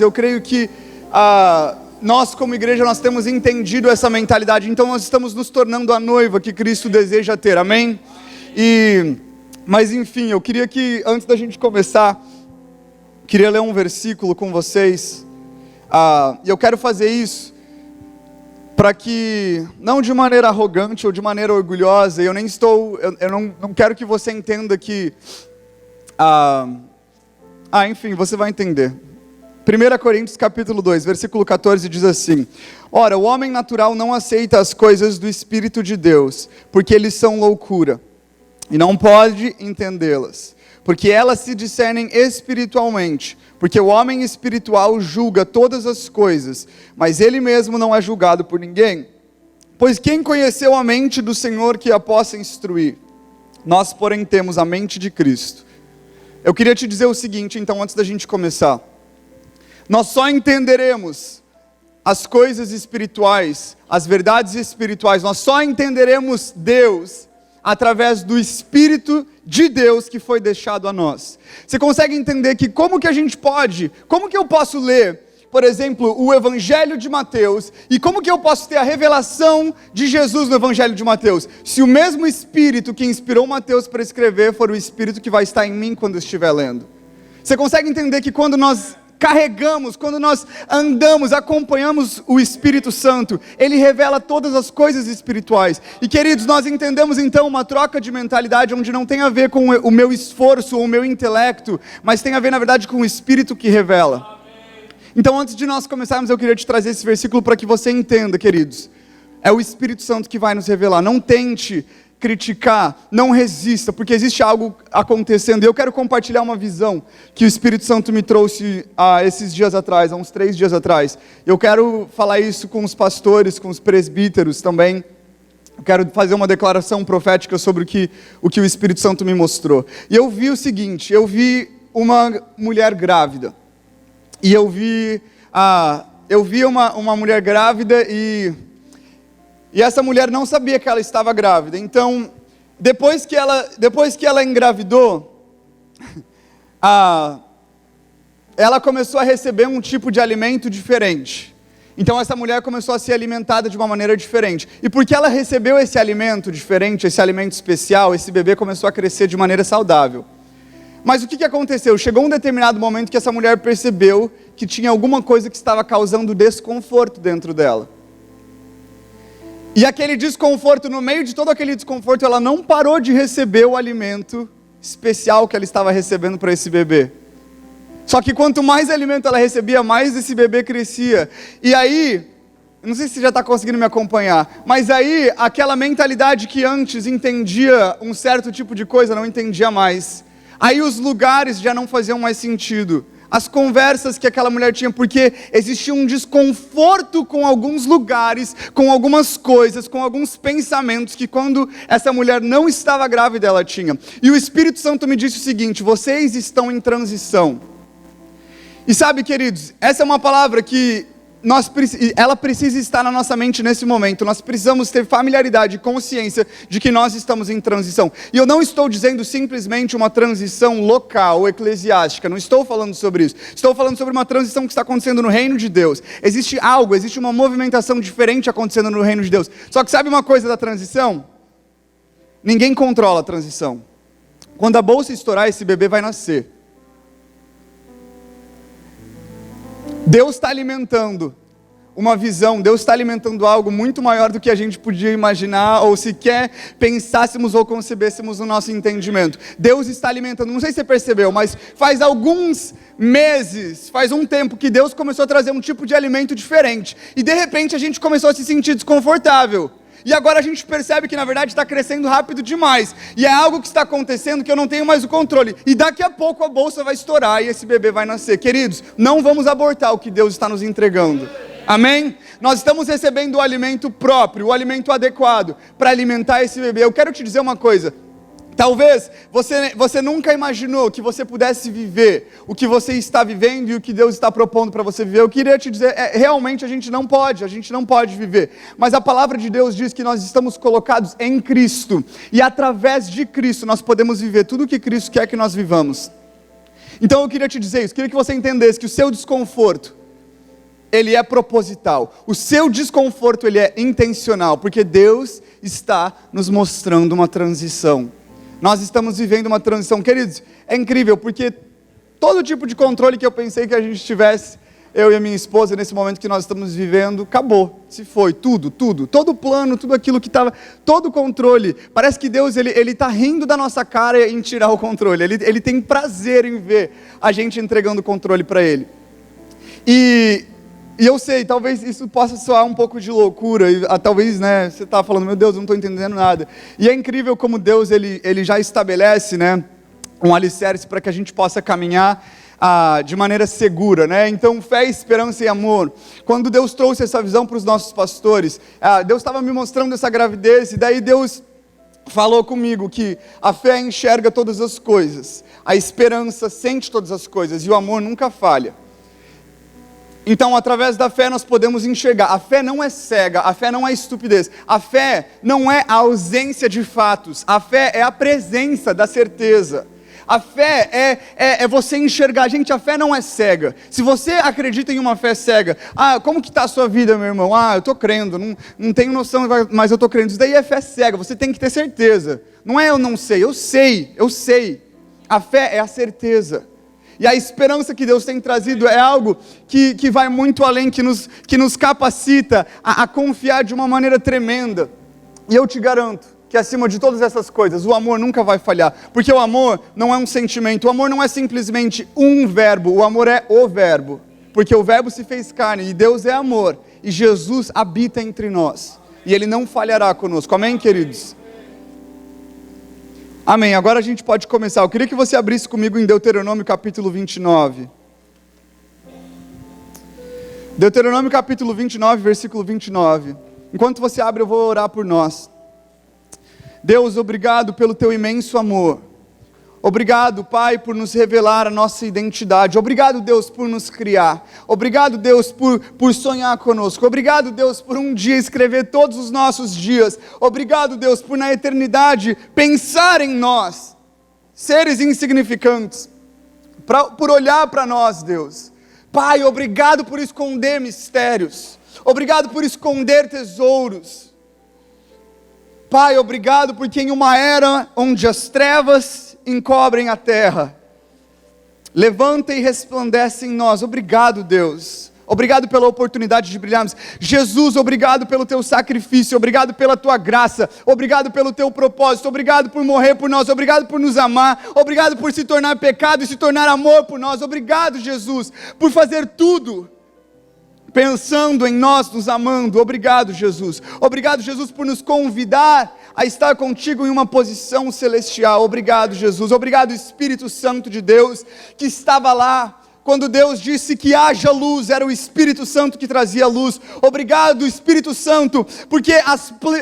Eu creio que nós como igreja, nós temos entendido essa mentalidade, então nós estamos nos tornando a noiva que Cristo deseja ter, amém? Mas enfim, eu queria que, antes da gente começar, queria ler um versículo com vocês, e eu quero fazer isso, para que, não de maneira arrogante ou de maneira orgulhosa, eu não quero que você entenda que, enfim, você vai entender. 1 Coríntios capítulo 2, versículo 14 diz assim: Ora, o homem natural não aceita as coisas do Espírito de Deus, porque eles são loucura, e não pode entendê-las, porque elas se discernem espiritualmente, porque o homem espiritual julga todas as coisas, mas ele mesmo não é julgado por ninguém. Pois quem conheceu a mente do Senhor que a possa instruir? Nós, porém, temos a mente de Cristo. Eu queria te dizer o seguinte, então, antes da gente começar. Nós só entenderemos as coisas espirituais, as verdades espirituais, nós só entenderemos Deus através do Espírito de Deus que foi deixado a nós. Você consegue entender que como que eu posso ler, por exemplo, o Evangelho de Mateus, e como que eu posso ter a revelação de Jesus no Evangelho de Mateus, se o mesmo Espírito que inspirou Mateus para escrever for o Espírito que vai estar em mim quando eu estiver lendo? Você consegue entender que quando nós carregamos, quando nós andamos, acompanhamos o Espírito Santo, Ele revela todas as coisas espirituais. E queridos, nós entendemos então uma troca de mentalidade onde não tem a ver com o meu esforço ou o meu intelecto, mas tem a ver na verdade com o Espírito que revela. Então antes de nós começarmos, eu queria te trazer esse versículo para que você entenda, queridos. É o Espírito Santo que vai nos revelar. Não tente criticar, não resista, porque existe algo acontecendo. E eu quero compartilhar uma visão que o Espírito Santo me trouxe esses dias atrás, há uns 3 dias atrás. Eu quero falar isso com os pastores, com os presbíteros também. Eu quero fazer uma declaração profética sobre o que o Espírito Santo me mostrou. E eu vi o seguinte, eu vi uma mulher grávida. E eu vi uma mulher grávida e essa mulher não sabia que ela estava grávida. Então, depois que ela engravidou, ela começou a receber um tipo de alimento diferente. Então, essa mulher começou a ser alimentada de uma maneira diferente. E porque ela recebeu esse alimento diferente, esse alimento especial, esse bebê começou a crescer de maneira saudável. Mas o que aconteceu? Chegou um determinado momento que essa mulher percebeu que tinha alguma coisa que estava causando desconforto dentro dela. E aquele desconforto, no meio de todo aquele desconforto, ela não parou de receber o alimento especial que ela estava recebendo para esse bebê. Só que quanto mais alimento ela recebia, mais esse bebê crescia. E aí, não sei se você já está conseguindo me acompanhar, mas aí aquela mentalidade que antes entendia um certo tipo de coisa, não entendia mais. Aí os lugares já não faziam mais sentido. As conversas que aquela mulher tinha, porque existia um desconforto com alguns lugares, com algumas coisas, com alguns pensamentos que quando essa mulher não estava grávida ela tinha. E o Espírito Santo me disse o seguinte: vocês estão em transição. E sabe, queridos, essa é uma palavra que ela precisa estar na nossa mente nesse momento. Nós precisamos ter familiaridade e consciência de que nós estamos em transição. E eu não estou dizendo simplesmente uma transição local, eclesiástica. Não estou falando sobre isso. Estou falando sobre uma transição que está acontecendo no reino de Deus. Existe uma movimentação diferente acontecendo no reino de Deus. Só que sabe uma coisa da transição? Ninguém controla a transição. Quando a bolsa estourar, esse bebê vai nascer. Deus está alimentando uma visão, Deus está alimentando algo muito maior do que a gente podia imaginar, ou sequer pensássemos ou concebêssemos no nosso entendimento. Deus está alimentando, não sei se você percebeu, mas faz alguns meses, faz um tempo que Deus começou a trazer um tipo de alimento diferente, e de repente a gente começou a se sentir desconfortável. E agora a gente percebe que na verdade está crescendo rápido demais. E é algo que está acontecendo que eu não tenho mais o controle. E daqui a pouco a bolsa vai estourar e esse bebê vai nascer. Queridos, não vamos abortar o que Deus está nos entregando. Amém? Nós estamos recebendo o alimento próprio, o alimento adequado para alimentar esse bebê. Eu quero te dizer uma coisa. Talvez você nunca imaginou que você pudesse viver o que você está vivendo e o que Deus está propondo para você viver. Eu queria te dizer, realmente a gente não pode viver. Mas a palavra de Deus diz que nós estamos colocados em Cristo. E através de Cristo nós podemos viver tudo o que Cristo quer que nós vivamos. Então eu queria te dizer isso, queria que você entendesse que o seu desconforto, ele é proposital. O seu desconforto, ele é intencional, porque Deus está nos mostrando uma transição. Nós estamos vivendo uma transição. Queridos, é incrível, porque todo tipo de controle que eu pensei que a gente tivesse, eu e a minha esposa, nesse momento que nós estamos vivendo, acabou, se foi, tudo, todo plano, tudo aquilo que estava, todo o controle. Parece que Deus, ele está rindo da nossa cara em tirar o controle, ele tem prazer em ver a gente entregando o controle para Ele. E eu sei, talvez isso possa soar um pouco de loucura, e talvez, né, você está falando, meu Deus, eu não estou entendendo nada. E é incrível como Deus, ele já estabelece, né, um alicerce para que a gente possa caminhar de maneira segura, né? Então, fé, esperança e amor. Quando Deus trouxe essa visão para os nossos pastores, Deus estava me mostrando essa gravidez, e daí Deus falou comigo que a fé enxerga todas as coisas, a esperança sente todas as coisas, e o amor nunca falha. Então, através da fé nós podemos enxergar. A fé não é cega, a fé não é estupidez. A fé não é a ausência de fatos, a fé é a presença da certeza. A fé é você enxergar. Gente, a fé não é cega. Se você acredita em uma fé cega, como que está a sua vida, meu irmão? Eu estou crendo, não tenho noção, mas eu estou crendo. Isso daí é fé cega, você tem que ter certeza. Não é eu não sei, eu sei. A fé é a certeza. E a esperança que Deus tem trazido é algo que vai muito além, que nos capacita a confiar de uma maneira tremenda. E eu te garanto que acima de todas essas coisas, o amor nunca vai falhar. Porque o amor não é um sentimento, o amor não é simplesmente um verbo, o amor é o verbo. Porque o verbo se fez carne e Deus é amor. E Jesus habita entre nós. E Ele não falhará conosco. Amém, queridos? Amém, agora a gente pode começar. Eu queria que você abrisse comigo em Deuteronômio capítulo 29. Deuteronômio capítulo 29, versículo 29. Enquanto você abre, eu vou orar por nós. Deus, obrigado pelo Teu imenso amor. Obrigado, Pai, por nos revelar a nossa identidade. Obrigado, Deus, por nos criar. Obrigado, Deus, por sonhar conosco. Obrigado, Deus, por um dia escrever todos os nossos dias. Obrigado, Deus, por na eternidade pensar em nós, seres insignificantes, por olhar para nós, Deus. Pai, obrigado por esconder mistérios. Obrigado por esconder tesouros. Pai, obrigado porque em uma era onde as trevas encobrem a terra, levanta e resplandece em nós. Obrigado, Deus. Obrigado pela oportunidade de brilharmos. Jesus, obrigado pelo Teu sacrifício. Obrigado pela Tua graça. Obrigado pelo Teu propósito. Obrigado por morrer por nós. Obrigado por nos amar. Obrigado por se tornar pecado e se tornar amor por nós. Obrigado, Jesus, por fazer tudo pensando em nós, nos amando. Obrigado, Jesus. Obrigado, Jesus, por nos convidar a estar contigo em uma posição celestial. Obrigado, Jesus. Obrigado, Espírito Santo de Deus, que estava lá quando Deus disse que haja luz, era o Espírito Santo que trazia luz. Obrigado, Espírito Santo, porque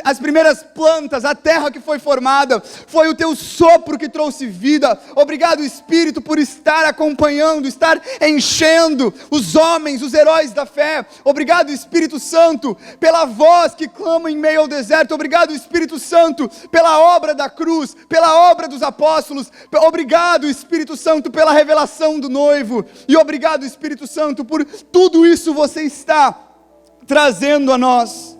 as primeiras plantas, a terra que foi formada, foi o Teu sopro que trouxe vida. Obrigado, Espírito, por estar acompanhando, estar enchendo os homens, os heróis da fé. Obrigado, Espírito Santo, pela voz que clama em meio ao deserto. Obrigado, Espírito Santo, pela obra da cruz, pela obra dos apóstolos. Obrigado, Espírito Santo, pela revelação do noivo. E obrigado, Espírito Santo, por tudo isso você está trazendo a nós.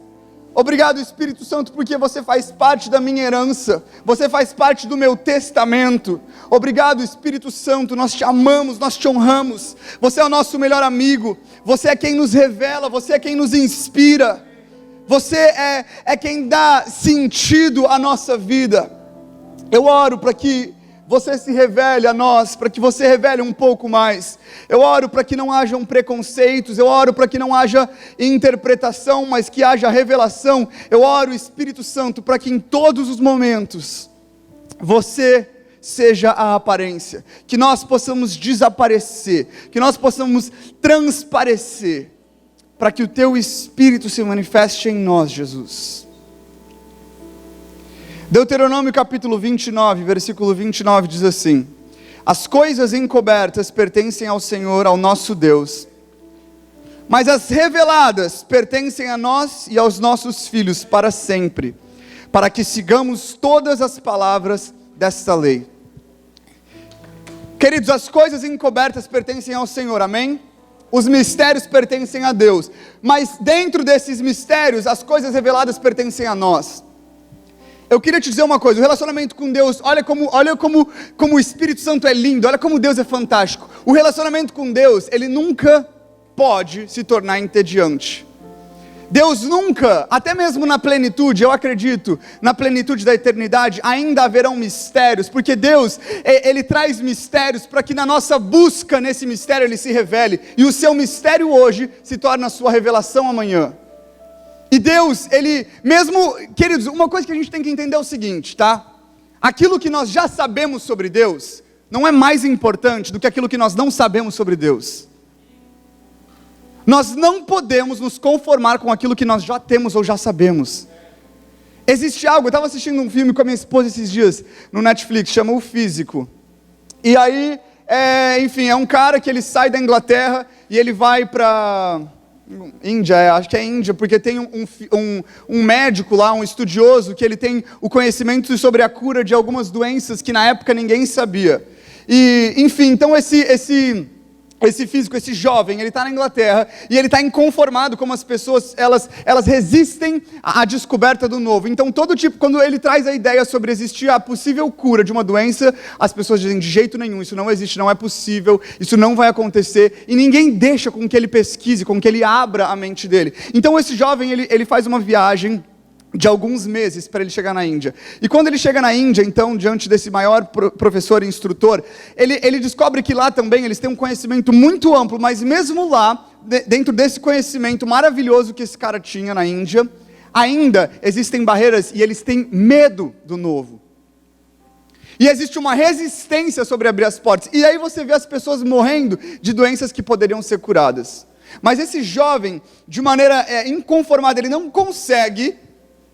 Obrigado, Espírito Santo, porque você faz parte da minha herança, você faz parte do meu testamento. Obrigado, Espírito Santo, nós te amamos, nós te honramos. Você é o nosso melhor amigo, você é quem nos revela, você é quem nos inspira, você é quem dá sentido à nossa vida. Eu oro para que você se revele a nós, para que você revele um pouco mais. Eu oro para que não hajam preconceitos, eu oro para que não haja interpretação, mas que haja revelação. Eu oro, Espírito Santo, para que em todos os momentos, você seja a aparência, que nós possamos desaparecer, que nós possamos transparecer, para que o Teu Espírito se manifeste em nós, Jesus. Deuteronômio capítulo 29, versículo 29 diz assim: as coisas encobertas pertencem ao Senhor, ao nosso Deus, mas as reveladas pertencem a nós e aos nossos filhos para sempre, para que sigamos todas as palavras desta lei. Queridos, as coisas encobertas pertencem ao Senhor, amém? Os mistérios pertencem a Deus, mas dentro desses mistérios, as coisas reveladas pertencem a nós. Eu queria te dizer uma coisa, o relacionamento com Deus, olha como o Espírito Santo é lindo, olha como Deus é fantástico. O relacionamento com Deus, ele nunca pode se tornar entediante. Deus nunca, até mesmo na plenitude, eu acredito, na plenitude da eternidade, ainda haverão mistérios, porque Deus, Ele traz mistérios para que na nossa busca nesse mistério Ele se revele, e o seu mistério hoje se torna a sua revelação amanhã. E Deus, Ele, mesmo, queridos, uma coisa que a gente tem que entender é o seguinte, tá? Aquilo que nós já sabemos sobre Deus, não é mais importante do que aquilo que nós não sabemos sobre Deus. Nós não podemos nos conformar com aquilo que nós já temos ou já sabemos. Existe algo, eu estava assistindo um filme com a minha esposa esses dias, no Netflix, chama O Físico. E aí, enfim, é um cara que ele sai da Inglaterra e ele vai para Índia, acho que é Índia, porque tem um médico lá, um estudioso, que ele tem o conhecimento sobre a cura de algumas doenças que na época ninguém sabia. E, enfim, então esse físico, esse jovem, ele está na Inglaterra e ele está inconformado como as pessoas, elas resistem à descoberta do novo. Então quando ele traz a ideia sobre existir a possível cura de uma doença, as pessoas dizem, de jeito nenhum, isso não existe, não é possível, isso não vai acontecer, e ninguém deixa com que ele pesquise, com que ele abra a mente dele. Então esse jovem, ele faz uma viagem de alguns meses para ele chegar na Índia. E quando ele chega na Índia, então, diante desse maior professor e instrutor, ele descobre que lá também eles têm um conhecimento muito amplo, mas mesmo lá, dentro desse conhecimento maravilhoso que esse cara tinha na Índia, ainda existem barreiras e eles têm medo do novo. E existe uma resistência sobre abrir as portas. E aí você vê as pessoas morrendo de doenças que poderiam ser curadas. Mas esse jovem, de maneira inconformada, ele não consegue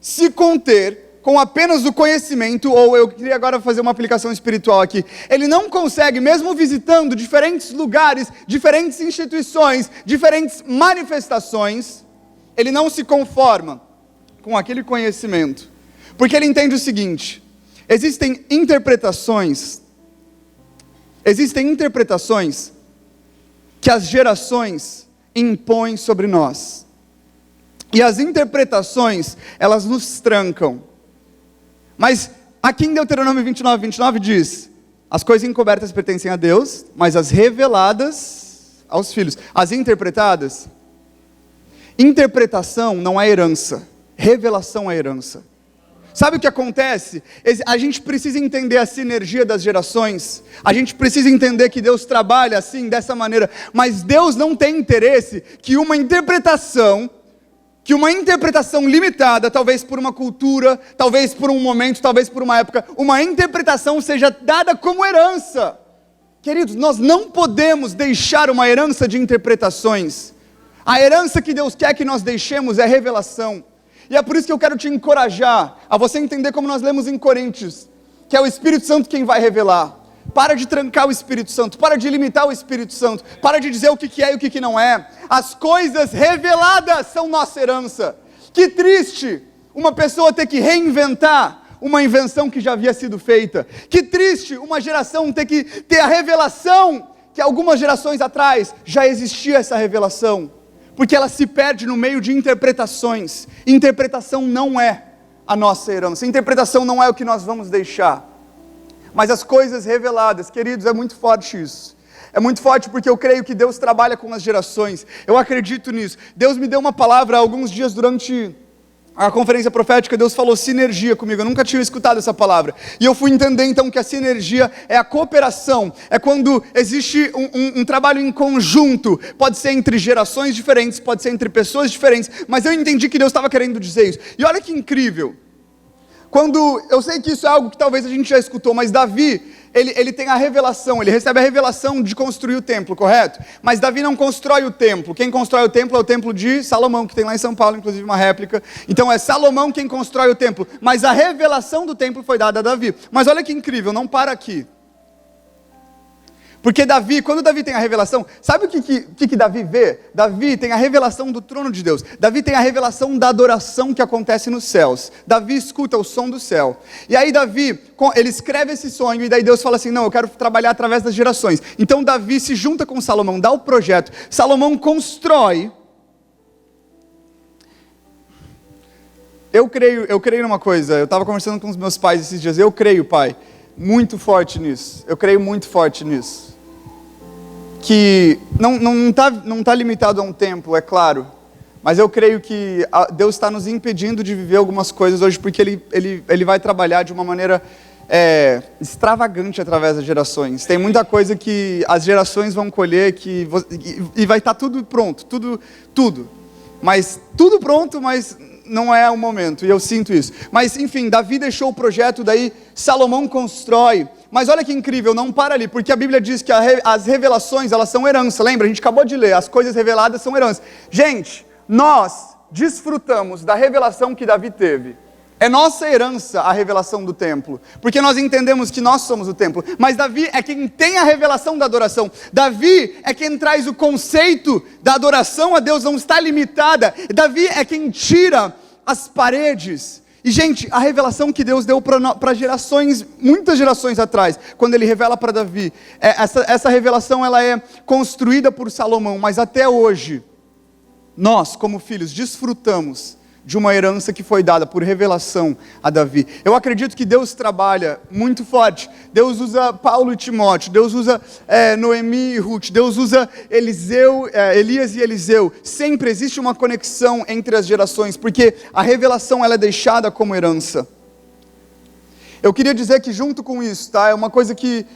se conter com apenas o conhecimento, ou eu queria agora fazer uma aplicação espiritual aqui, ele não consegue, mesmo visitando diferentes lugares, diferentes instituições, diferentes manifestações, ele não se conforma com aquele conhecimento, porque ele entende o seguinte, existem interpretações que as gerações impõem sobre nós. E as interpretações, elas nos trancam. Mas aqui em Deuteronômio 29 diz, as coisas encobertas pertencem a Deus, mas as reveladas aos filhos. As interpretadas, interpretação não é herança, revelação é herança. Sabe o que acontece? A gente precisa entender a sinergia das gerações, a gente precisa entender que Deus trabalha assim, dessa maneira, mas Deus não tem interesse que uma interpretação limitada, talvez por uma cultura, talvez por um momento, talvez por uma época, uma interpretação seja dada como herança. Queridos, nós não podemos deixar uma herança de interpretações. A herança que Deus quer que nós deixemos é revelação. E é por isso que eu quero te encorajar a você entender como nós lemos em Coríntios, que é o Espírito Santo quem vai revelar. Para de trancar o Espírito Santo, para de limitar o Espírito Santo, para de dizer o que é e o que não é. As coisas reveladas são nossa herança. Que triste uma pessoa ter que reinventar uma invenção que já havia sido feita. Que triste uma geração ter que ter a revelação que algumas gerações atrás já existia essa revelação. Porque ela se perde no meio de interpretações. Interpretação não é a nossa herança. Interpretação não é o que nós vamos deixar. Mas as coisas reveladas, queridos, é muito forte isso. É muito forte porque eu creio que Deus trabalha com as gerações. Eu acredito nisso. Deus me deu uma palavra há alguns dias durante a conferência profética. Deus falou sinergia comigo. Eu nunca tinha escutado essa palavra. E eu fui entender então que a sinergia é a cooperação. É quando existe um trabalho em conjunto. Pode ser entre gerações diferentes, pode ser entre pessoas diferentes. Mas eu entendi que Deus estava querendo dizer isso. E olha que incrível. Eu sei que isso é algo que talvez a gente já escutou, mas Davi, ele tem a revelação, ele recebe a revelação de construir o templo, correto? Mas Davi não constrói o templo, quem constrói o templo é o templo de Salomão, que tem lá em São Paulo, inclusive uma réplica. Então é Salomão quem constrói o templo, mas a revelação do templo foi dada a Davi. Mas olha que incrível, não para aqui. Porque Davi, quando Davi tem a revelação, sabe o que Davi vê? Davi tem a revelação do trono de Deus. Davi tem a revelação da adoração que acontece nos céus. Davi escuta o som do céu. E aí Davi, ele escreve esse sonho e daí Deus fala assim, não, eu quero trabalhar através das gerações. Então Davi se junta com Salomão, dá o projeto. Salomão constrói. Eu creio numa coisa, eu estava conversando com os meus pais esses dias, eu creio, pai, muito forte nisso. Eu creio muito forte nisso. Que não tá limitado a um templo, é claro, mas eu creio que Deus está nos impedindo de viver algumas coisas hoje, porque Ele vai trabalhar de uma maneira extravagante através das gerações. Tem muita coisa que as gerações vão colher e vai estar tudo pronto, tudo. Mas tudo pronto, mas não é o momento, e eu sinto isso. Mas enfim, Davi deixou o projeto, daí Salomão constrói. Mas olha que incrível, não para ali, porque a Bíblia diz que as revelações, elas são herança. Lembra? A gente acabou de ler, as coisas reveladas são herança. Gente, nós desfrutamos da revelação que Davi teve. É nossa herança a revelação do templo, porque nós entendemos que nós somos o templo. Mas Davi é quem tem a revelação da adoração. Davi é quem traz o conceito da adoração a Deus, não está limitada. Davi é quem tira as paredes. E gente, a revelação que Deus deu para gerações, muitas gerações atrás, quando Ele revela para Davi, essa revelação ela é construída por Salomão, mas até hoje, nós como filhos desfrutamos de uma herança que foi dada por revelação a Davi. Eu acredito que Deus trabalha muito forte. Deus usa Paulo e Timóteo, Deus usa Noemi e Ruth, Deus usa Elias e Eliseu. Sempre existe uma conexão entre as gerações, porque a revelação ela é deixada como herança. Eu queria dizer que junto com isso, tá? É uma coisa que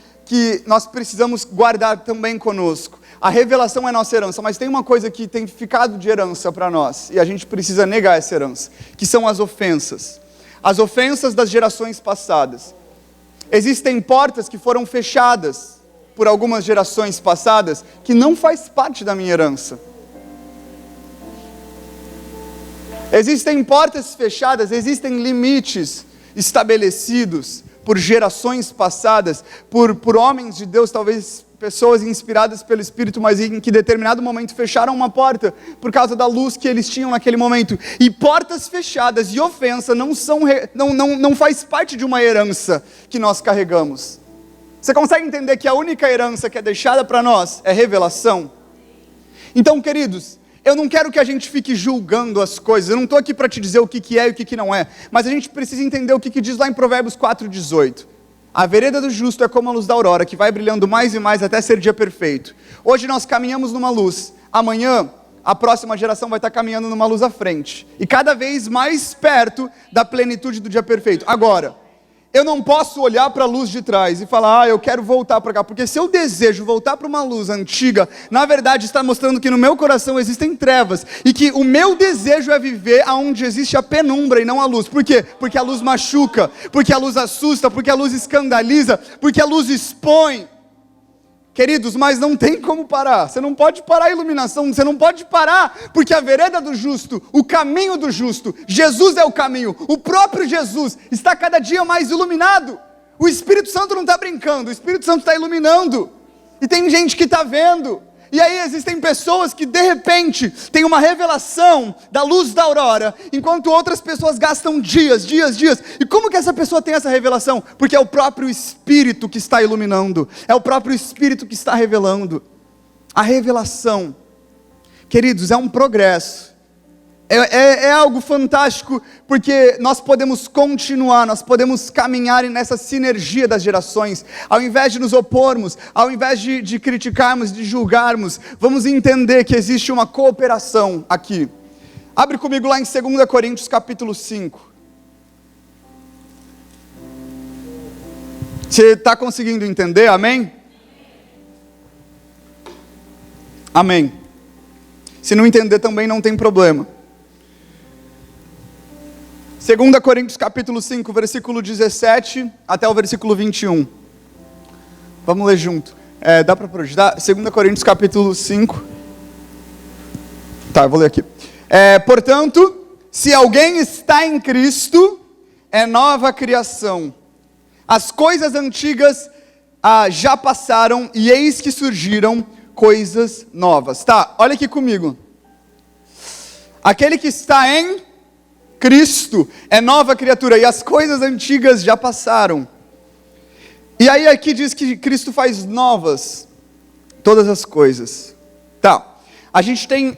nós precisamos guardar também conosco. A revelação é nossa herança, mas tem uma coisa que tem ficado de herança para nós, e a gente precisa negar essa herança, que são as ofensas. As ofensas das gerações passadas. Existem portas que foram fechadas por algumas gerações passadas, que não faz parte da minha herança. Existem portas fechadas, existem limites estabelecidos por gerações passadas, por homens de Deus, talvez pessoas inspiradas pelo Espírito, mas em que determinado momento fecharam uma porta por causa da luz que eles tinham naquele momento. E portas fechadas e ofensa não faz parte de uma herança que nós carregamos. Você consegue entender que a única herança que é deixada para nós é revelação? Então, queridos, eu não quero que a gente fique julgando as coisas, eu não estou aqui para te dizer o que é e o que não é, mas a gente precisa entender o que diz lá em Provérbios 4,18. A vereda do justo é como a luz da aurora, que vai brilhando mais e mais até ser dia perfeito. Hoje nós caminhamos numa luz, amanhã a próxima geração vai estar caminhando numa luz à frente, e cada vez mais perto da plenitude do dia perfeito. Agora, eu não posso olhar para a luz de trás e falar, eu quero voltar para cá, porque se eu desejo voltar para uma luz antiga, na verdade está mostrando que no meu coração existem trevas, e que o meu desejo é viver aonde existe a penumbra e não a luz. Por quê? Porque a luz machuca, porque a luz assusta, porque a luz escandaliza, porque a luz expõe. Queridos, mas não tem como parar. Você não pode parar a iluminação, você não pode parar, porque a vereda do justo, o caminho do justo, Jesus é o caminho, o próprio Jesus está cada dia mais iluminado. O Espírito Santo não está brincando, o Espírito Santo está iluminando, e tem gente que está vendo. E aí existem pessoas que de repente têm uma revelação da luz da aurora, enquanto outras pessoas gastam dias. E como que essa pessoa tem essa revelação? Porque é o próprio Espírito que está iluminando, é o próprio Espírito que está revelando. A revelação, queridos, é um progresso. É algo fantástico, porque nós podemos continuar, nós podemos caminhar nessa sinergia das gerações. Ao invés de nos opormos, ao invés de criticarmos, de julgarmos, vamos entender que existe uma cooperação aqui. Abre comigo lá em 2 Coríntios capítulo 5. Você está conseguindo entender? Amém? Amém. Se não entender também não tem problema. 2 Coríntios capítulo 5, versículo 17 até o versículo 21. Vamos ler junto. Dá para projetar? 2 Coríntios capítulo 5. Tá, eu vou ler aqui. Portanto, se alguém está em Cristo, é nova criação. As coisas antigas já passaram e eis que surgiram coisas novas. Tá, olha aqui comigo. Aquele que está em Cristo é nova criatura e as coisas antigas já passaram. E aí aqui diz que Cristo faz novas todas as coisas. Tá,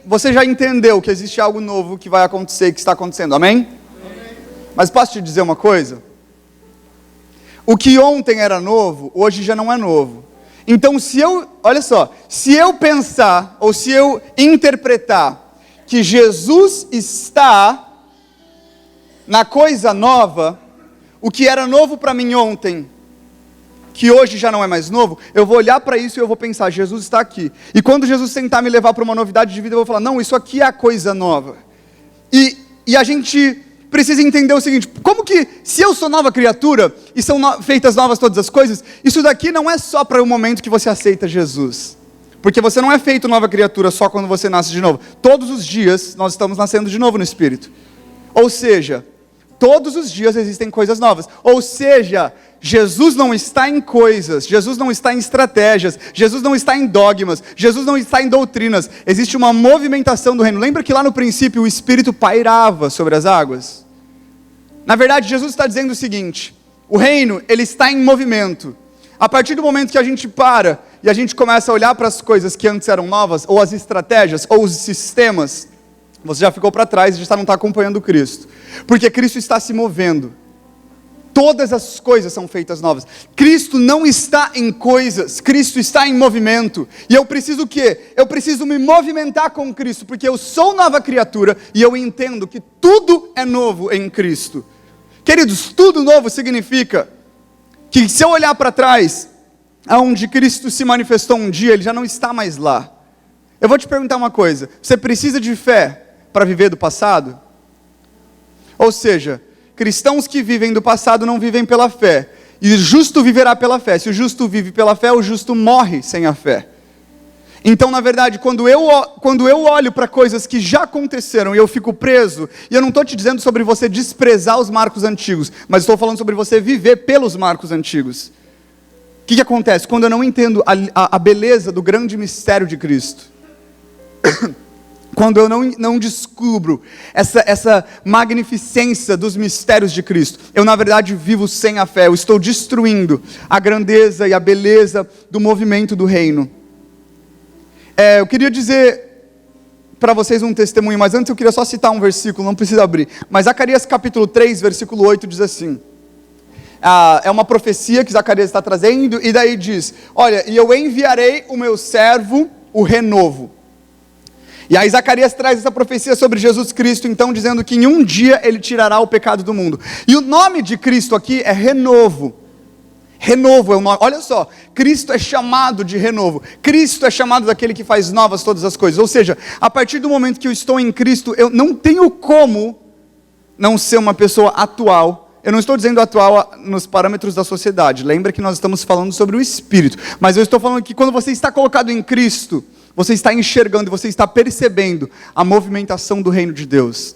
você já entendeu que existe algo novo que vai acontecer e que está acontecendo, amém? Amém? Mas posso te dizer uma coisa? O que ontem era novo, hoje já não é novo. Então olha só, se eu pensar, ou se eu interpretar, que Jesus está na coisa nova, o que era novo para mim ontem, que hoje já não é mais novo, eu vou olhar para isso e eu vou pensar, Jesus está aqui. E quando Jesus tentar me levar para uma novidade de vida, eu vou falar, não, isso aqui é a coisa nova. E a gente precisa entender o seguinte, como que, se eu sou nova criatura, e são feitas novas todas as coisas, isso daqui não é só para o momento que você aceita Jesus. Porque você não é feito nova criatura só quando você nasce de novo. Todos os dias nós estamos nascendo de novo no Espírito. Ou seja, todos os dias existem coisas novas. Ou seja, Jesus não está em coisas, Jesus não está em estratégias, Jesus não está em dogmas, Jesus não está em doutrinas. Existe uma movimentação do reino. Lembra que lá no princípio o Espírito pairava sobre as águas? Na verdade, Jesus está dizendo o seguinte, o reino, ele está em movimento. A partir do momento que a gente para e a gente começa a olhar para as coisas que antes eram novas, ou as estratégias, ou os sistemas, você já ficou para trás e já não está acompanhando Cristo. Porque Cristo está se movendo. Todas as coisas são feitas novas. Cristo não está em coisas, Cristo está em movimento. E eu preciso o quê? Eu preciso me movimentar com Cristo, porque eu sou nova criatura e eu entendo que tudo é novo em Cristo. Queridos, tudo novo significa que se eu olhar para trás, aonde Cristo se manifestou um dia, Ele já não está mais lá. Eu vou te perguntar uma coisa, você precisa de fé para viver do passado? Ou seja, cristãos que vivem do passado não vivem pela fé, e o justo viverá pela fé. Se o justo vive pela fé, o justo morre sem a fé. Então, na verdade, quando eu olho para coisas que já aconteceram e eu fico preso, e eu não estou te dizendo sobre você desprezar os marcos antigos, mas estou falando sobre você viver pelos marcos antigos. O que acontece? Quando eu não entendo a beleza do grande mistério de Cristo, quando eu não descubro essa magnificência dos mistérios de Cristo, eu na verdade vivo sem a fé, eu estou destruindo a grandeza e a beleza do movimento do reino. Eu queria dizer para vocês um testemunho, mas antes eu queria só citar um versículo, não precisa abrir. Mas Zacarias capítulo 3, versículo 8 diz assim, é uma profecia que Zacarias está trazendo, e daí diz, olha, e eu enviarei o meu servo, o renovo. E aí Zacarias traz essa profecia sobre Jesus Cristo, então dizendo que em um dia ele tirará o pecado do mundo. E o nome de Cristo aqui é renovo. Renovo é o nome, olha só, Cristo é chamado de renovo, Cristo é chamado daquele que faz novas todas as coisas, ou seja, a partir do momento que eu estou em Cristo, eu não tenho como não ser uma pessoa atual. Eu não estou dizendo atual nos parâmetros da sociedade, lembra que nós estamos falando sobre o Espírito, mas eu estou falando que quando você está colocado em Cristo, você está enxergando, você está percebendo a movimentação do reino de Deus.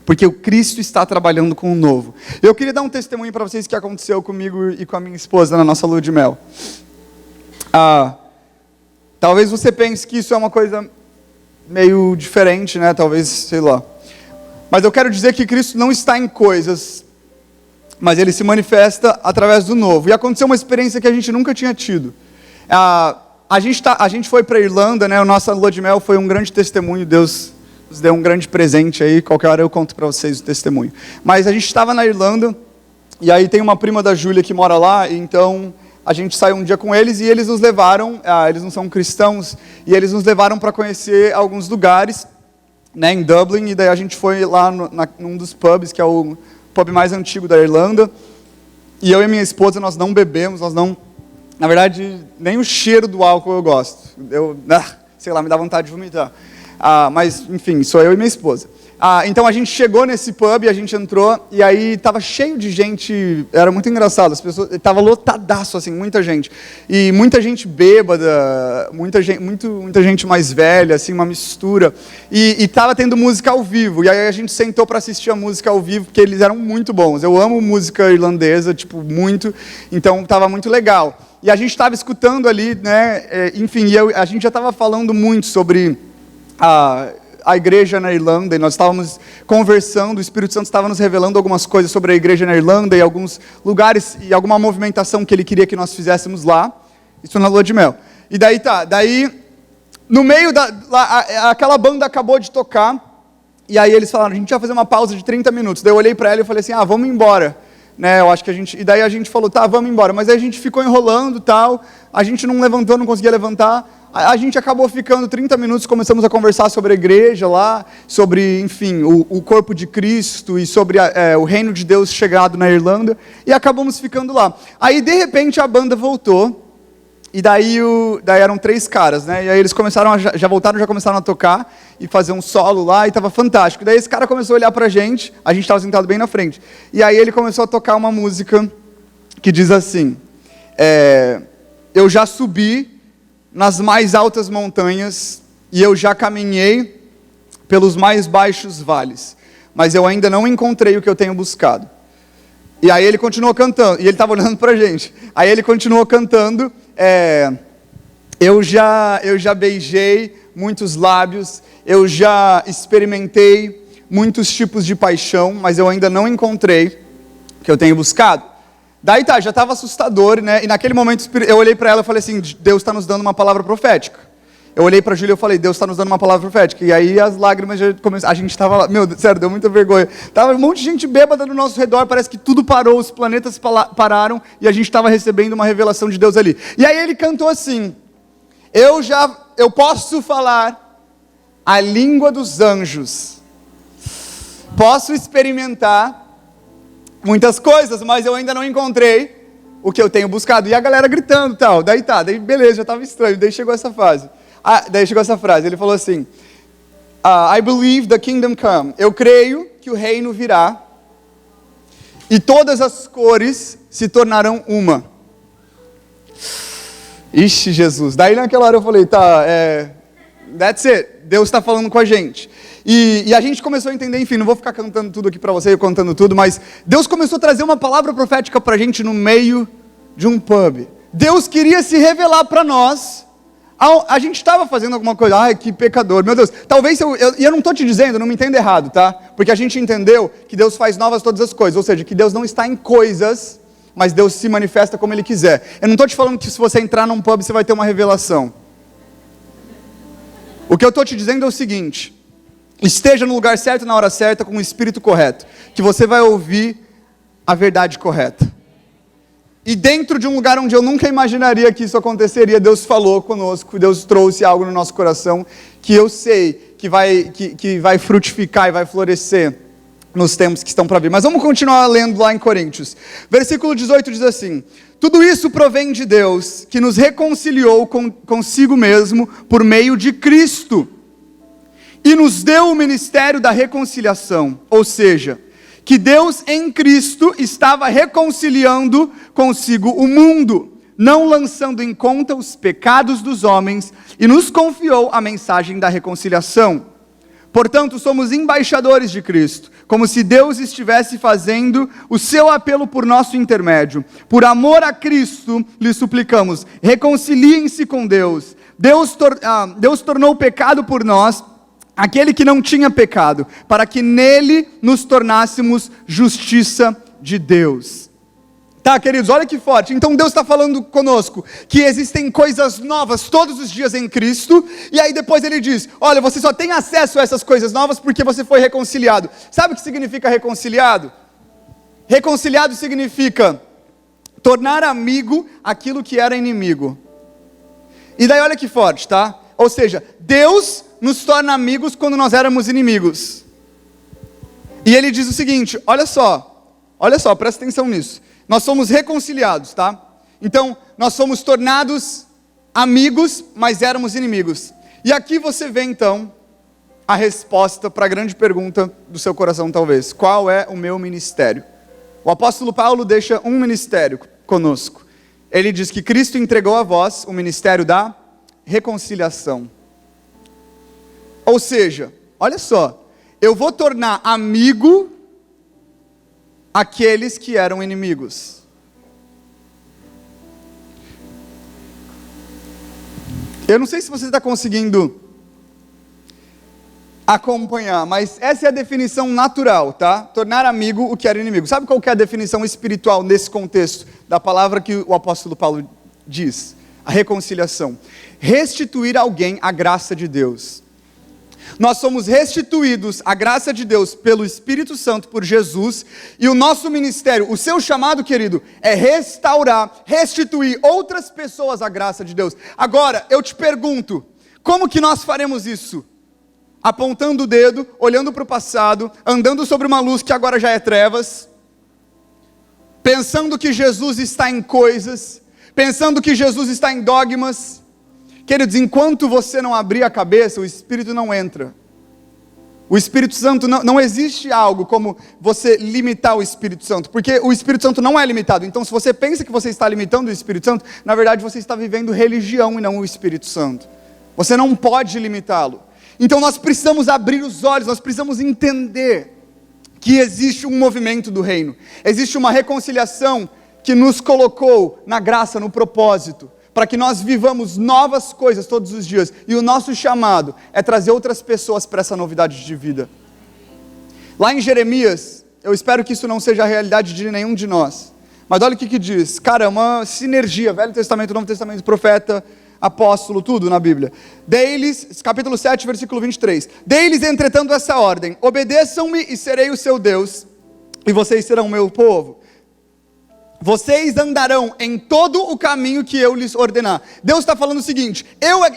Porque o Cristo está trabalhando com o novo. Eu queria dar um testemunho para vocês que aconteceu comigo e com a minha esposa na nossa lua de mel. Talvez você pense que isso é uma coisa meio diferente, né? Talvez, sei lá. Mas eu quero dizer que Cristo não está em coisas, mas Ele se manifesta através do novo. E aconteceu uma experiência que a gente nunca tinha tido. A gente foi para a Irlanda, né? A nossa lua de mel foi um grande testemunho. Deus nos deu um grande presente aí, qualquer hora eu conto para vocês o testemunho. Mas a gente estava na Irlanda, e aí tem uma prima da Júlia que mora lá, então a gente saiu um dia com eles, e eles nos levaram, eles não são cristãos, e eles nos levaram para conhecer alguns lugares, né, em Dublin, e daí a gente foi lá num dos pubs, que é o pub mais antigo da Irlanda, e eu e minha esposa, nós não bebemos, na verdade, nem o cheiro do álcool eu gosto, sei lá, me dá vontade de vomitar. Mas, enfim, sou eu e minha esposa. Então a gente chegou nesse pub, a gente entrou, e aí estava cheio de gente, era muito engraçado, as pessoas, estava lotadaço, assim, muita gente. E muita gente bêbada, muita gente mais velha, assim, uma mistura. E estava tendo música ao vivo, e aí a gente sentou para assistir a música ao vivo, porque eles eram muito bons. Eu amo música irlandesa, tipo, muito, então estava muito legal. e a gente estava escutando ali, né, enfim, a gente já estava falando muito sobre a igreja na Irlanda, e nós estávamos conversando, o Espírito Santo estava nos revelando algumas coisas sobre a igreja na Irlanda, e alguns lugares, e alguma movimentação que ele queria que nós fizéssemos lá, isso na lua de mel. E daí, no meio aquela banda acabou de tocar, e aí eles falaram, a gente vai fazer uma pausa de 30 minutos, daí eu olhei para ela e falei assim, vamos embora. Né, eu acho que e daí a gente falou, tá, vamos embora, mas aí a gente ficou enrolando tal, a gente não levantou, não conseguia levantar, a gente acabou ficando 30 minutos, começamos a conversar sobre a igreja lá, sobre, enfim, o corpo de Cristo e sobre o reino de Deus chegado na Irlanda, e acabamos ficando lá. Aí, de repente, a banda voltou, e daí eram 3 caras, né? E aí eles começaram, já voltaram, já começaram a tocar e fazer um solo lá, e estava fantástico. E daí esse cara começou a olhar pra gente, a gente estava sentado bem na frente. E aí ele começou a tocar uma música que diz assim, eu já subi nas mais altas montanhas, e eu já caminhei pelos mais baixos vales, mas eu ainda não encontrei o que eu tenho buscado. E aí ele continuou cantando, e ele estava olhando pra gente. Aí ele continuou cantando, eu já beijei muitos lábios, eu já experimentei muitos tipos de paixão, mas eu ainda não encontrei o que eu tenho buscado. Daí já estava assustador, né? E naquele momento eu olhei para ela e falei assim, Deus está nos dando uma palavra profética. Eu olhei para a Júlia e falei, Deus está nos dando uma palavra profética. E aí as lágrimas já começaram, a gente estava lá, meu Deus, sério, deu muita vergonha. Tava um monte de gente bêbada no nosso redor, parece que tudo parou, os planetas pararam, e a gente estava recebendo uma revelação de Deus ali. E aí ele cantou assim, eu posso falar a língua dos anjos, posso experimentar muitas coisas, mas eu ainda não encontrei o que eu tenho buscado. E a galera gritando e tal. Daí beleza, já estava estranho. Daí chegou essa frase. Ele falou assim, I believe the kingdom come. Eu creio que o reino virá e todas as cores se tornarão uma. Ixi, Jesus. Daí naquela hora eu falei, that's it. Deus está falando com a gente. E a gente começou a entender, enfim, não vou ficar cantando tudo aqui para você, contando tudo, mas Deus começou a trazer uma palavra profética para a gente no meio de um pub. Deus queria se revelar para nós. A gente estava fazendo alguma coisa, ai, que pecador, meu Deus. Talvez, e eu não estou te dizendo, não me entenda errado, tá? Porque a gente entendeu que Deus faz novas todas as coisas, ou seja, que Deus não está em coisas, mas Deus se manifesta como Ele quiser. Eu não estou te falando que se você entrar num pub, você vai ter uma revelação. O que eu estou te dizendo é o seguinte, esteja no lugar certo, na hora certa, com o espírito correto, que você vai ouvir a verdade correta. E dentro de um lugar onde eu nunca imaginaria que isso aconteceria, Deus falou conosco, Deus trouxe algo no nosso coração, que eu sei que vai frutificar e vai florescer nos tempos que estão para vir. Mas vamos continuar lendo lá em Coríntios. Versículo 18 diz assim, tudo isso provém de Deus, que nos reconciliou consigo mesmo por meio de Cristo, e nos deu o ministério da reconciliação, ou seja, que Deus em Cristo estava reconciliando consigo o mundo, não lançando em conta os pecados dos homens, e nos confiou a mensagem da reconciliação. Portanto, somos embaixadores de Cristo, como se Deus estivesse fazendo o seu apelo por nosso intermédio. Por amor a Cristo, lhe suplicamos, reconciliem-se com Deus. Deus tornou pecado por nós, aquele que não tinha pecado, para que nele nos tornássemos justiça de Deus. Tá, queridos, olha que forte. Então Deus está falando conosco que existem coisas novas todos os dias em Cristo, e aí depois Ele diz, olha, você só tem acesso a essas coisas novas porque você foi reconciliado. Sabe o que significa reconciliado? Reconciliado significa tornar amigo aquilo que era inimigo. E daí olha que forte, tá? Ou seja, Deus nos torna amigos quando nós éramos inimigos. E Ele diz o seguinte, olha só, presta atenção nisso. Nós somos reconciliados, tá? Então, nós somos tornados amigos, mas éramos inimigos. E aqui você vê então a resposta para a grande pergunta do seu coração talvez. Qual é o meu ministério? O apóstolo Paulo deixa um ministério conosco. Ele diz que Cristo entregou a vós o ministério da reconciliação. Ou seja, olha só, eu vou tornar amigo aqueles que eram inimigos. Eu não sei se você está conseguindo acompanhar, mas essa é a definição natural, tá? Tornar amigo o que era inimigo. Sabe qual que é a definição espiritual nesse contexto da palavra que o apóstolo Paulo diz? A reconciliação. Restituir a alguém a graça de Deus. Nós somos restituídos à graça de Deus pelo Espírito Santo, por Jesus, e o nosso ministério, o seu chamado, querido, é restaurar, restituir outras pessoas à graça de Deus. Agora, eu te pergunto, como que nós faremos isso? Apontando o dedo, olhando para o passado, andando sobre uma luz que agora já é trevas, pensando que Jesus está em coisas, pensando que Jesus está em dogmas. Queridos, enquanto você não abrir a cabeça, o Espírito não entra. O Espírito Santo, não existe algo como você limitar o Espírito Santo, porque o Espírito Santo não é limitado. Então, se você pensa que você está limitando o Espírito Santo, na verdade você está vivendo religião e não o Espírito Santo. Você não pode limitá-lo. Então nós precisamos abrir os olhos, nós precisamos entender que existe um movimento do reino. Existe uma reconciliação que nos colocou na graça, no propósito, para que nós vivamos novas coisas todos os dias. E o nosso chamado é trazer outras pessoas para essa novidade de vida. Lá em Jeremias, eu espero que isso não seja a realidade de nenhum de nós, mas olha o que diz. Cara, é uma sinergia, Velho Testamento, Novo Testamento, profeta, apóstolo, tudo na Bíblia. Dei-lhes, capítulo 7, versículo 23. Dei-lhes, entretanto, essa ordem: obedeçam-me e serei o seu Deus, e vocês serão o meu povo. Vocês andarão em todo o caminho que eu lhes ordenar. Deus está falando o seguinte: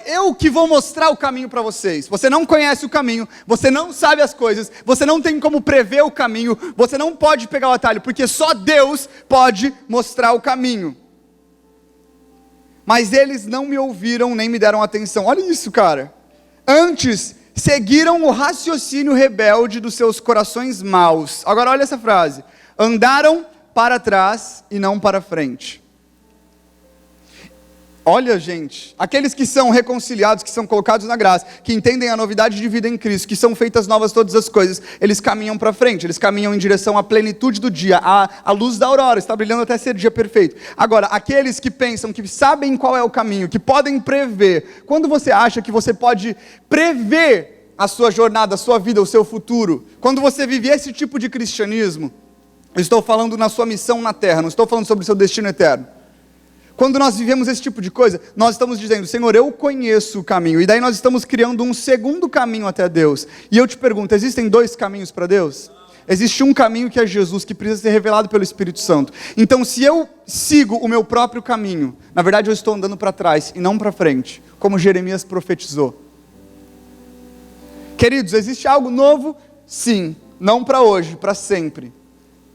eu que vou mostrar o caminho para vocês. Você não conhece o caminho, você não sabe as coisas, você não tem como prever o caminho, você não pode pegar o atalho, porque só Deus pode mostrar o caminho. Mas eles não me ouviram nem me deram atenção. Olha isso, cara. Antes, seguiram o raciocínio rebelde dos seus corações maus. Agora olha essa frase: andaram para trás e não para frente. Olha, gente, aqueles que são reconciliados, que são colocados na graça, que entendem a novidade de vida em Cristo, que são feitas novas todas as coisas, eles caminham para frente, eles caminham em direção à plenitude do dia, à luz da aurora, está brilhando até ser dia perfeito. Agora, aqueles que pensam, que sabem qual é o caminho, que podem prever, quando você acha que você pode prever a sua jornada, a sua vida, o seu futuro, quando você vive esse tipo de cristianismo, eu estou falando na sua missão na terra, não estou falando sobre o seu destino eterno. Quando nós vivemos esse tipo de coisa, nós estamos dizendo: Senhor, eu conheço o caminho, e daí nós estamos criando um segundo caminho até Deus. E eu te pergunto, existem dois caminhos para Deus? Existe um caminho que é Jesus, que precisa ser revelado pelo Espírito Santo. Então, se eu sigo o meu próprio caminho, na verdade eu estou andando para trás e não para frente, como Jeremias profetizou. Queridos, existe algo novo? Sim, não para hoje, para sempre.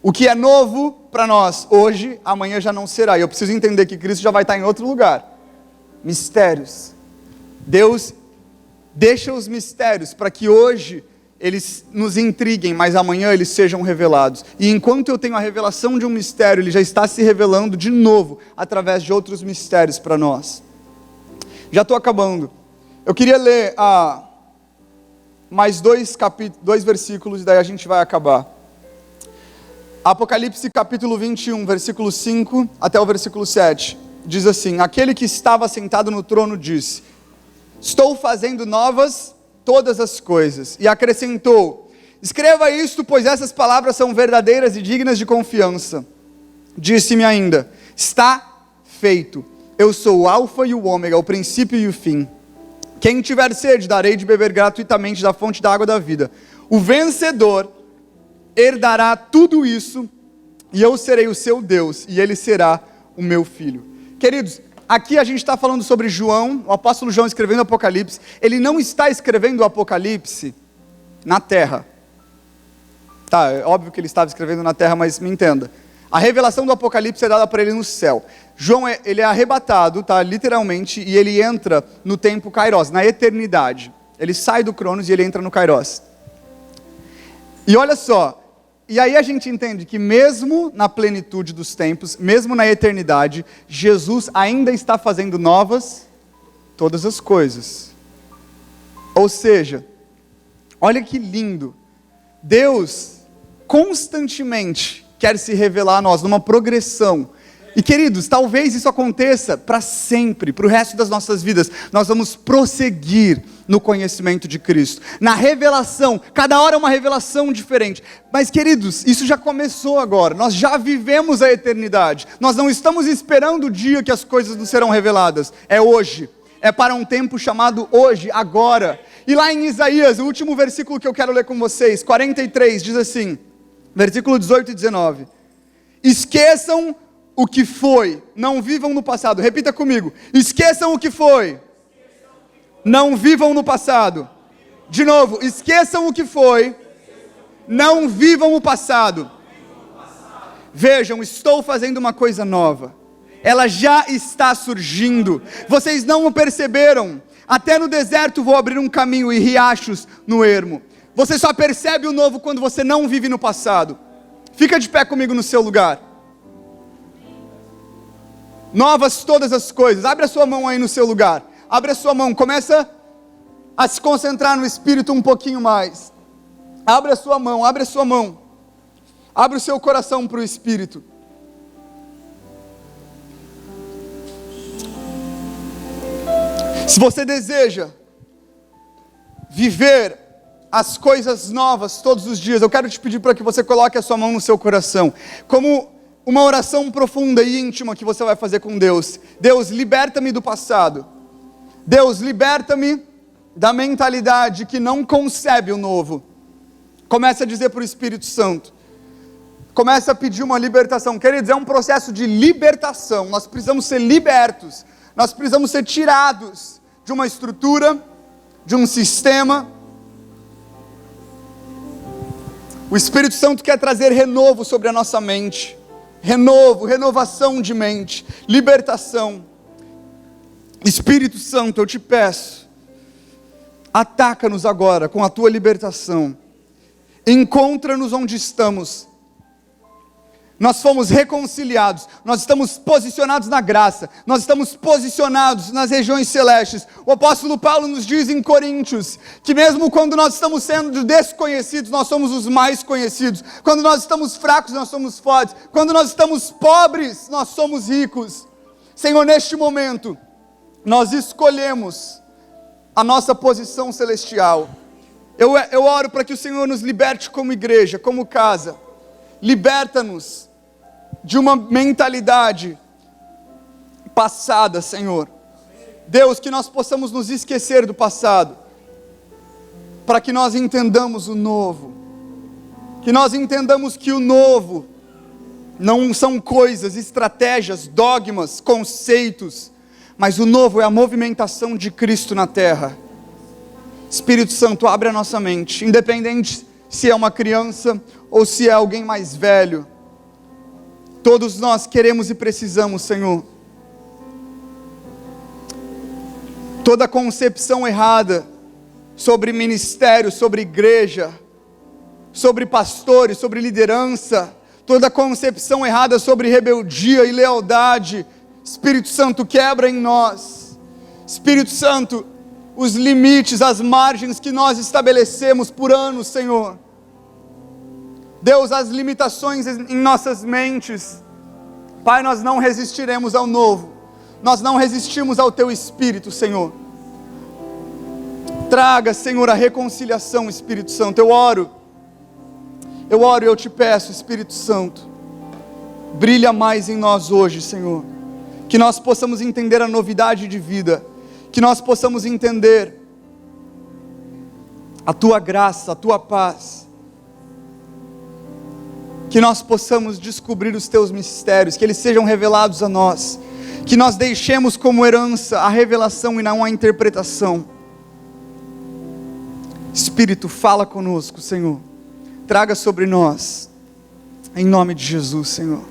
O que é novo para nós hoje, amanhã já não será. E eu preciso entender que Cristo já vai estar em outro lugar. Mistérios. Deus deixa os mistérios para que hoje eles nos intriguem, mas amanhã eles sejam revelados. E enquanto eu tenho a revelação de um mistério, ele já está se revelando de novo através de outros mistérios para nós. Já estou acabando. Eu queria ler mais dois versículos e daí a gente vai acabar. Apocalipse capítulo 21, versículo 5 até o versículo 7, diz assim: aquele que estava sentado no trono disse: estou fazendo novas todas as coisas. E acrescentou: escreva isto, pois essas palavras são verdadeiras e dignas de confiança. Disse-me ainda: está feito. Eu sou o alfa e o ômega, o princípio e o fim. Quem tiver sede, darei de beber gratuitamente da fonte da água da vida. O vencedor herdará tudo isso, e eu serei o seu Deus, e ele será o meu filho. Queridos, aqui a gente está falando sobre João, o apóstolo João escrevendo o Apocalipse. Ele não está escrevendo o Apocalipse na terra. Tá, é óbvio que ele estava escrevendo na terra, mas me entenda. A revelação do Apocalipse é dada para ele no céu. João, ele é arrebatado, tá, literalmente, e ele entra no tempo Kairos, na eternidade. Ele sai do Cronos e ele entra no Kairos. E olha só, e aí a gente entende que mesmo na plenitude dos tempos, mesmo na eternidade, Jesus ainda está fazendo novas todas as coisas. Ou seja, olha que lindo, Deus constantemente quer se revelar a nós numa progressão, E queridos, talvez isso aconteça para sempre, para o resto das nossas vidas. Nós vamos prosseguir no conhecimento de Cristo, na revelação. Cada hora é uma revelação diferente. Mas queridos, isso já começou agora. Nós já vivemos a eternidade. Nós não estamos esperando o dia que as coisas nos serão reveladas. É hoje. É para um tempo chamado hoje, agora. E lá em Isaías, o último versículo que eu quero ler com vocês, 43, diz assim, versículo 18 e 19. Esqueçam o que foi, não vivam no passado. Repita comigo. Esqueçam o que foi, não vivam no passado. De novo, esqueçam o que foi, não vivam o passado. Vejam, estou fazendo uma coisa nova. Ela já está surgindo. Vocês não o perceberam. Até no deserto vou abrir um caminho e riachos no ermo. Você só percebe o novo quando você não vive no passado. Fica de pé comigo no seu lugar. Novas todas as coisas. Abre a sua mão aí no seu lugar. Abre a sua mão. Começa a se concentrar no Espírito um pouquinho mais. Abre a sua mão. Abre a sua mão. Abre o seu coração para o Espírito. Se você deseja viver as coisas novas todos os dias, eu quero te pedir para que você coloque a sua mão no seu coração, como uma oração profunda e íntima que você vai fazer com Deus. Deus, liberta-me do passado. Deus, liberta-me da mentalidade que não concebe o novo. Comece a dizer para o Espírito Santo. Comece a pedir uma libertação. Queridos, é um processo de libertação. Nós precisamos ser libertos. Nós precisamos ser tirados de uma estrutura, de um sistema. O Espírito Santo quer trazer renovo sobre a nossa mente. Renovo, renovação de mente, libertação. Espírito Santo, eu te peço, ataca-nos agora com a tua libertação. Encontra-nos onde estamos. Nós fomos reconciliados, nós estamos posicionados na graça, nós estamos posicionados nas regiões celestes. O apóstolo Paulo nos diz em Coríntios, que mesmo quando nós estamos sendo desconhecidos, nós somos os mais conhecidos. Quando nós estamos fracos, nós somos fortes. Quando nós estamos pobres, nós somos ricos. Senhor, neste momento, nós escolhemos a nossa posição celestial. Eu oro para que o Senhor nos liberte como igreja, como casa. Liberta-nos de uma mentalidade passada, Senhor. Deus, que nós possamos nos esquecer do passado, para que nós entendamos o novo. Que nós entendamos que o novo não são coisas, estratégias, dogmas, conceitos, mas o novo é a movimentação de Cristo na terra. Espírito Santo, abre a nossa mente, independente se é uma criança ou se é alguém mais velho. Todos nós queremos e precisamos, Senhor. Toda concepção errada sobre ministério, sobre igreja, sobre pastores, sobre liderança, toda concepção errada sobre rebeldia e lealdade, Espírito Santo, quebra em nós. Espírito Santo, os limites, as margens que nós estabelecemos por anos, Senhor. Deus, as limitações em nossas mentes. Pai, nós não resistiremos ao novo. Nós não resistimos ao Teu Espírito, Senhor. Traga, Senhor, a reconciliação, Espírito Santo. Eu oro e eu te peço, Espírito Santo, brilha mais em nós hoje, Senhor. Que nós possamos entender a novidade de vida. Que nós possamos entender a Tua graça, a Tua paz. Que nós possamos descobrir os Teus mistérios, que eles sejam revelados a nós, que nós deixemos como herança a revelação e não a interpretação. Espírito, fala conosco, Senhor, traga sobre nós, em nome de Jesus, Senhor.